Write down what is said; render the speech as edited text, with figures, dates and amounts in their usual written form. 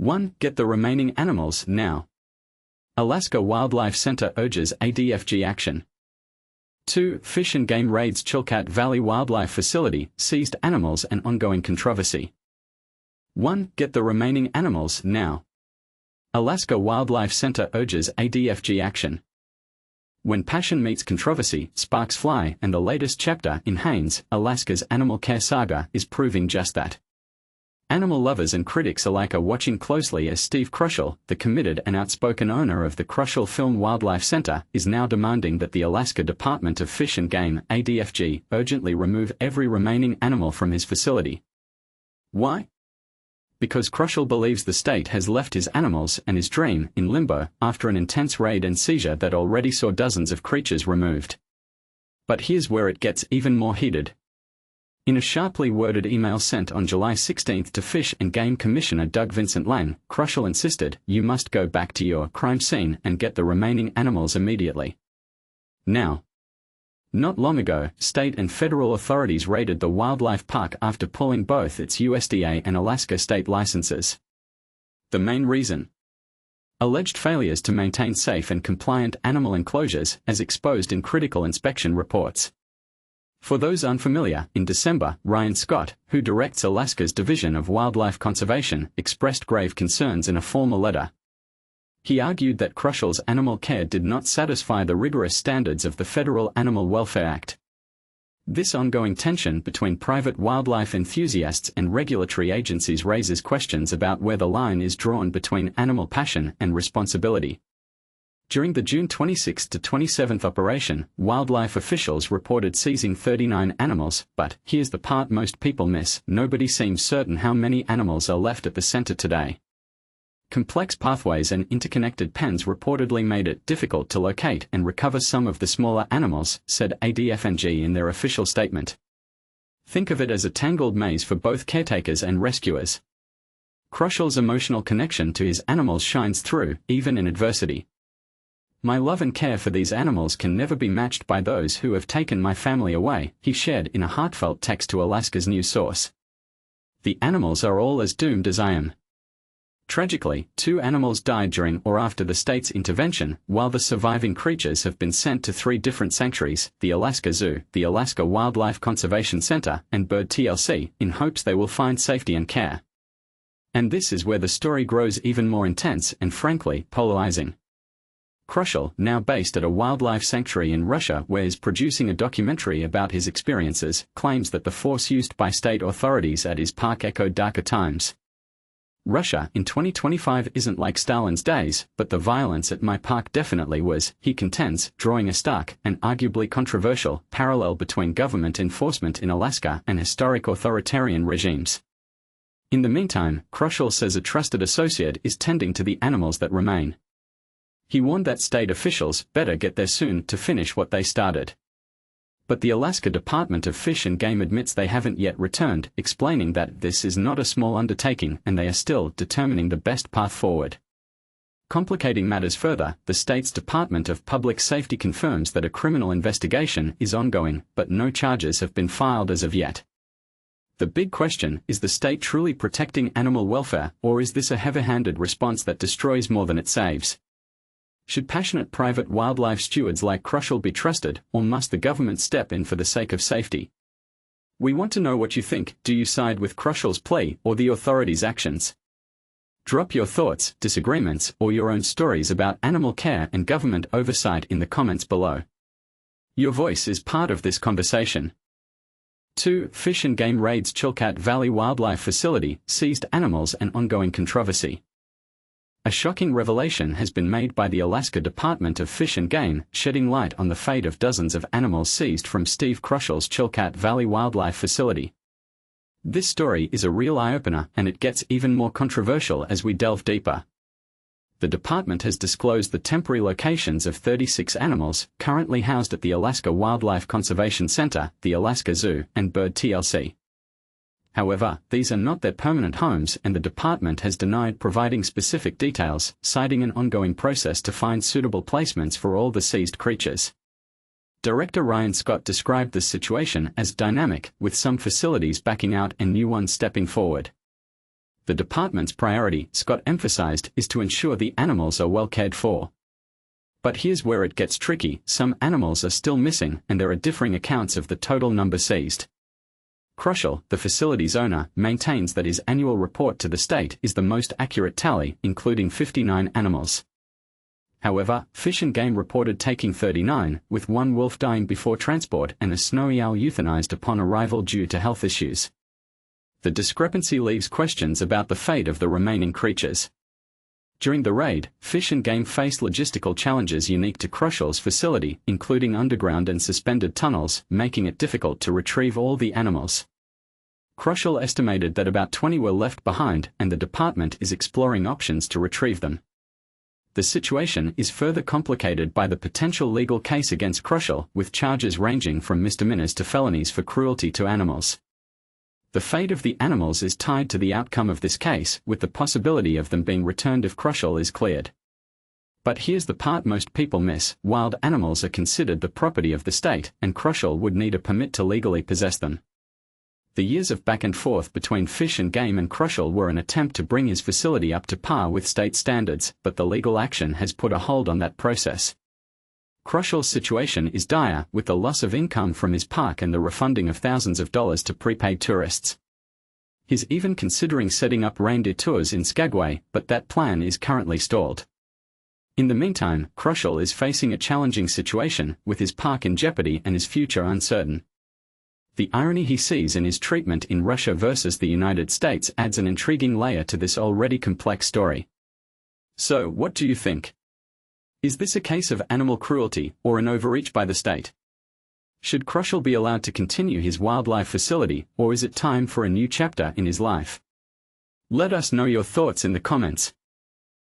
1. Get the remaining animals now. Alaska Wildlife Center urges ADFG action. 2. Fish and Game raids Chilkat Valley Wildlife Facility, seized animals and ongoing controversy. 1. Get the remaining animals now. Alaska Wildlife Center urges ADFG action. When passion meets controversy, sparks fly, and the latest chapter in Haines, Alaska's animal care saga is proving just that. Animal lovers and critics alike are watching closely as Steve Kroschel, the committed and outspoken owner of the Kroschel Film Wildlife Center, is now demanding that the Alaska Department of Fish and Game, ADFG, urgently remove every remaining animal from his facility. Why? Because Kroschel believes the state has left his animals and his dream in limbo after an intense raid and seizure that already saw dozens of creatures removed. But here's where it gets even more heated. In a sharply worded email sent on July 16 to Fish and Game Commissioner Doug Vincent Lang, Kroschel insisted, "You must go back to your crime scene and get the remaining animals immediately. Now." Not long ago, state and federal authorities raided the wildlife park after pulling both its USDA and Alaska state licenses. The main reason? Alleged failures to maintain safe and compliant animal enclosures, as exposed in critical inspection reports. For those unfamiliar, in December, Ryan Scott, who directs Alaska's Division of Wildlife Conservation, expressed grave concerns in a formal letter. He argued that Kroschel's animal care did not satisfy the rigorous standards of the Federal Animal Welfare Act. This ongoing tension between private wildlife enthusiasts and regulatory agencies raises questions about where the line is drawn between animal passion and responsibility. During the June 26 to 27 operation, wildlife officials reported seizing 39 animals, but here's the part most people miss: nobody seems certain how many animals are left at the center today. Complex pathways and interconnected pens reportedly made it difficult to locate and recover some of the smaller animals, said ADFG in their official statement. Think of it as a tangled maze for both caretakers and rescuers. Kroschel's emotional connection to his animals shines through, even in adversity. "My love and care for these animals can never be matched by those who have taken my family away," he shared in a heartfelt text to Alaska's news source. "The animals are all as doomed as I am." Tragically, 2 animals died during or after the state's intervention, while the surviving creatures have been sent to 3 different sanctuaries, the Alaska Zoo, the Alaska Wildlife Conservation Center, and Bird TLC, in hopes they will find safety and care. And this is where the story grows even more intense and frankly polarizing. Kroschel, now based at a wildlife sanctuary in Russia where he's producing a documentary about his experiences, claims that the force used by state authorities at his park echoed darker times. "Russia in 2025 isn't like Stalin's days, but the violence at my park definitely was," he contends, drawing a stark and arguably controversial parallel between government enforcement in Alaska and historic authoritarian regimes. In the meantime, Kroschel says a trusted associate is tending to the animals that remain. He warned that state officials better get there soon to finish what they started. But the Alaska Department of Fish and Game admits they haven't yet returned, explaining that this is not a small undertaking and they are still determining the best path forward. Complicating matters further, the state's Department of Public Safety confirms that a criminal investigation is ongoing, but no charges have been filed as of yet. The big question, is the state truly protecting animal welfare, or is this a heavy-handed response that destroys more than it saves? Should passionate private wildlife stewards like Kroschel be trusted, or must the government step in for the sake of safety? We want to know what you think. Do you side with Kroschel's plea or the authorities' actions? Drop your thoughts, disagreements, or your own stories about animal care and government oversight in the comments below. Your voice is part of this conversation. 2. Fish and Game raids Chilkat Valley Wildlife Facility, seized animals and ongoing controversy. A shocking revelation has been made by the Alaska Department of Fish and Game, shedding light on the fate of dozens of animals seized from Steve Kroschel's Chilkat Valley Wildlife Facility. This story is a real eye-opener, and it gets even more controversial as we delve deeper. The department has disclosed the temporary locations of 36 animals currently housed at the Alaska Wildlife Conservation Center, the Alaska Zoo, and Bird TLC. However, these are not their permanent homes, and the department has denied providing specific details, citing an ongoing process to find suitable placements for all the seized creatures. Director Ryan Scott described this situation as dynamic, with some facilities backing out and new ones stepping forward. The department's priority, Scott emphasized, is to ensure the animals are well cared for. But here's where it gets tricky: some animals are still missing, and there are differing accounts of the total number seized. Kroschel, the facility's owner, maintains that his annual report to the state is the most accurate tally, including 59 animals. However, Fish and Game reported taking 39, with one wolf dying before transport and a snowy owl euthanized upon arrival due to health issues. The discrepancy leaves questions about the fate of the remaining creatures. During the raid, Fish and Game faced logistical challenges unique to Kroschel's facility, including underground and suspended tunnels, making it difficult to retrieve all the animals. Kroschel estimated that about 20 were left behind, and the department is exploring options to retrieve them. The situation is further complicated by the potential legal case against Kroschel, with charges ranging from misdemeanors to felonies for cruelty to animals. The fate of the animals is tied to the outcome of this case, with the possibility of them being returned if Kroschel is cleared. But here's the part most people miss: wild animals are considered the property of the state, and Kroschel would need a permit to legally possess them. The years of back and forth between Fish and Game and Kroschel were an attempt to bring his facility up to par with state standards, but the legal action has put a hold on that process. Kroschel's situation is dire, with the loss of income from his park and the refunding of thousands of dollars to prepaid tourists. He's even considering setting up reindeer tours in Skagway, but that plan is currently stalled. In the meantime, Kroschel is facing a challenging situation, with his park in jeopardy and his future uncertain. The irony he sees in his treatment in Russia versus the United States adds an intriguing layer to this already complex story. So, what do you think? Is this a case of animal cruelty, or an overreach by the state? Should Kroschel be allowed to continue his wildlife facility, or is it time for a new chapter in his life? Let us know your thoughts in the comments.